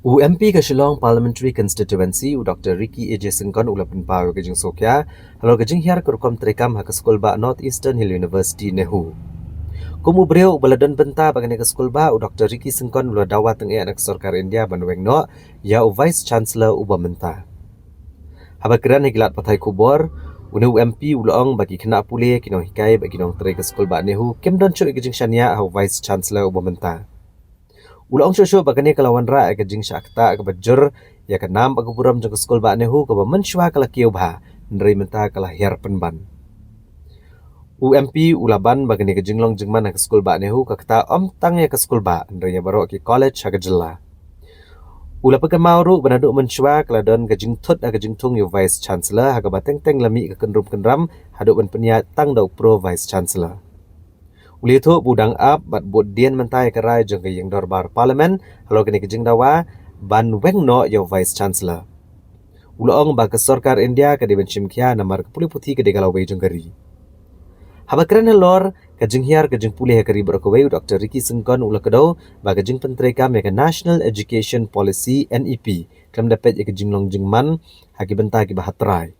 UMP ke Shillong Parliamentary Constituency Dr. Ricky AJ Sengkon ulapan pau ke jing Sokya halo ke jing hiar ke rukom terekam ha ke skul ba North Eastern Hill University Nehu. Kumu beliau baladon benta bagane ke skul ba Dr. Ricky Sengkon ula dawa teng anak sarkar India banweng no ya Vice Chancellor uba menta. Haba keran higilat patai kubor Unu UMP ulong bagi kena pule kinong hikai bagi nong tere ke skul ba Nehu kem don chu ke jing shania ha Vice Chancellor uba menta. Ulang shosho bagane kalawan ra ke jing syakta ke bajur ya ke nam bagu buram jang skul ba nehu ke menshwa kala kieu bha ndrei menta kala hiar penban UMP ulaban bagane ke jinglong jingman ke skul ba nehu ke kata om tang ya ke skul ba ndrei ya baro ke college ha ke jela ula pakan mauru banadu menshwa kala don ke jing thut ke jing tung yu vice chancellor ha ke bateng teng lami ke kendrum kendram hadu ban penya tang dau pro vice chancellor Uli itu budang ap bat bud dian mentai kerai jeng ke yang dorbar parlimen halo kini ke jeng dawa ban weng no yo vice chancellor. Ulong ba ke sarkar India ke di benchim kia namar ke puli puthi ke di galawai jeng keri. Haba keren lor ke jeng hiar ke jeng puli keri berkawai Dr. Ricky Sengkon ula kedau ba ke jeng pentreka me ke National Education Policy NEP kelam dapat ke jeng long jeng man haki bentai ke bahatrai.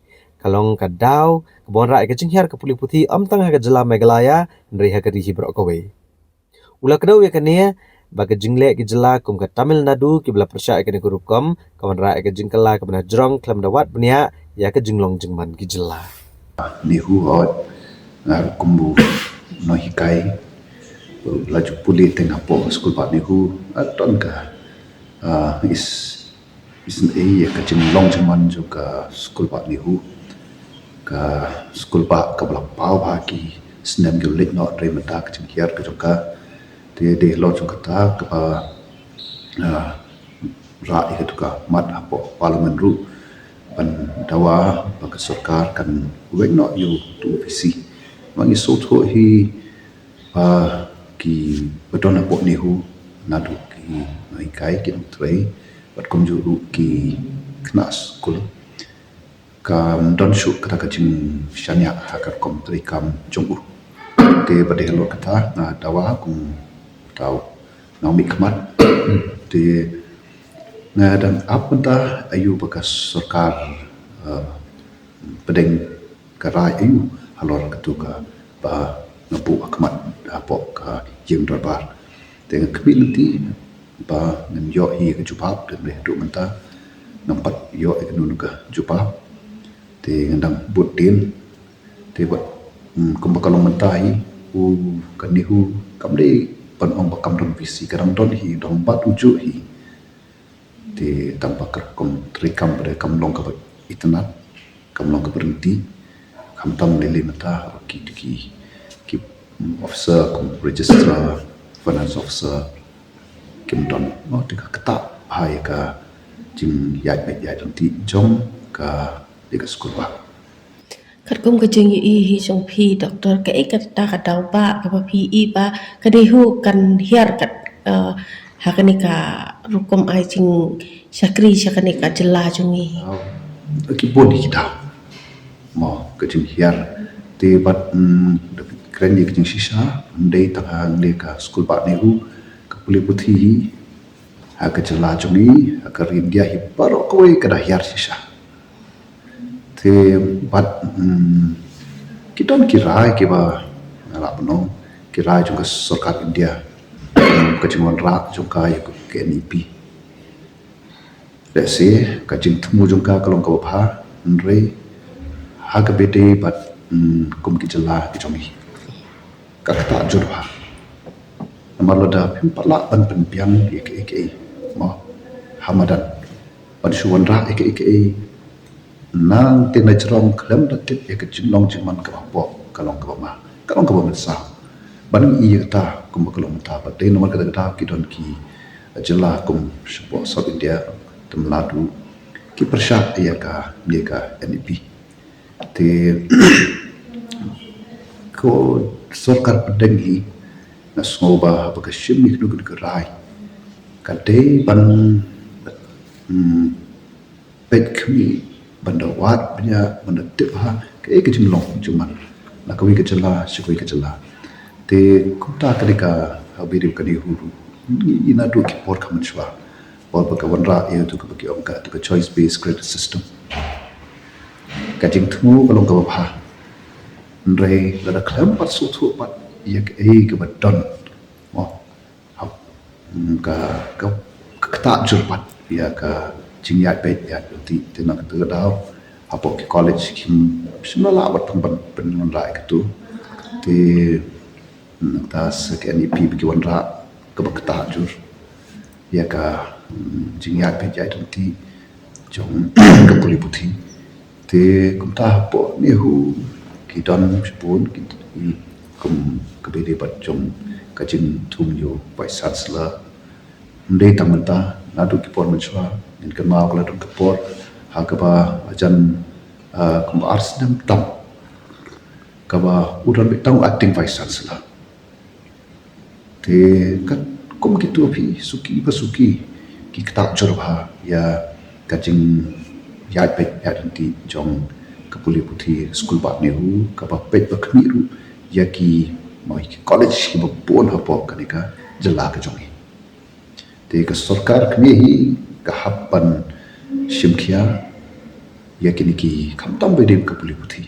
Kalong kadau kebon rai ke jinghiar ke puli putih am tang ke jela megalaya ndri ha ke rihi brok kowe ula kedau ya kene ba ke jingle ke jela kum ke Tamil Nadu ke bela persya ke ne gurukom kebon rai ke jingkala ke bena jrong klam dawat benia ya ke jinglong jingman ke jela Nihu hot kumbu no hikai laju puli tengah po skul pa nihu aton ka is ya ka long jaman juga skul pa nihu ka skul pa ka bla pau ba ki snem gyu lit no re mata ka chim kiar ka joka de lo joka ta ka ra ik ka mat apo parliament ru pan dawa bagi sarkar kan wek no yu tu visi mangi soto hi ki badona po nihu nadu ki mai kai ki trei bat komjuru ki knas kul ka don shu kata kacing shanya hakar kom trei kam jongu ke bade lo kata na dawa kum tau naumi kmat te na dan apenta ayu bekas sarkar pedeng karai ayu halor ketuka ba nabu akmat apo ka yang darbar dengan kability ba nem yo hi ke jupap dan le du menta nampak yo ke nunu ka jupap te ngandang budin te buat kumbakalong mentai u kanihu kamde pan ong bakam don visi kadang don hi dong batu ju hi di tanpa kerkom terikam pada kamlong kabat itnat kamlong berhenti kamtam lele mata ki officer kom registrar finance officer kim don no tika kata hai ka jing yai nanti jom ka dika sekolah Kat kum ke jeng i hi jong pi doktor ke ikat ta ka dau ba ka pa pi i ba ka de hu kan hiar kat ha ka ni ka rukum ai jing syakri syakani ka jela jungi ki bodi kita mo ke jing hiar te bat keren di jing sisa ndai ta le ka skul ba nehu ka puli puthi ha ka jela jungi ha ka rindia hi baro ko ka da hiar sisa te bat kita kira ke ba rap no kira juga sarkar India kecimon ra juga ya ke NEP let's say kacing temu juga kalau kau bah ndre ha ka bete bat kum ki jela ki jongi ka kata jurba namar loda pim pala ban penpiang ke mo hamadan ban suwan ra ke nang tina jerong klem datit ya ke jinglong jiman ka po kalong ka mensa ban i ta kum kalong ta ba de nomor kata ki don ki jela kum support South India temladu ki persya ya ka mereka NEP te ko sarkar pedeng hi na soba ba ka shimi nu gerai ka de ban pet kami bandawat punya menetip ha ke jinglong cuman na kawi ke jela shikoi ke jela te kuta kadika habiri kadi huru ina do ki por kaman shwa pol pagkawan ra ia tu bagi ongka tu choice based credit system kajing thu kalong ka bapha ndrei la klem pat su thu pat ia ke badon mo hap ka ta jur pat ia ka jingyat pe ya ti tenak tu dau apo ke college kim simala bat ban pen ra ka tu te ta sekali pi bagi wan ra ka bakta jur ya ka jingyat pe ya ti jong ka puli puthi te kum ta po ni hu ki don pun ki kum ka be de bat jong ka jin thum yo pai sats la ndei tamanta na du ki por menchwa in ka ma kala dum ka por ha ka ba ajan kum ars dam tam ka ba udan be tang acting pai sats la te ka kum ki tu phi suki ba suki ki ta jor ba ya ka jing ya pe ya ti jong ka puli puthi school ba ne hu ka ba pe ba khmi ru ya ki mai college ki ba pon ha po ka ni ka jala ka jong te ka sarkar khmi hi ka hapan shimkhia ya ki ni ki kham tam be dem ka puli puthi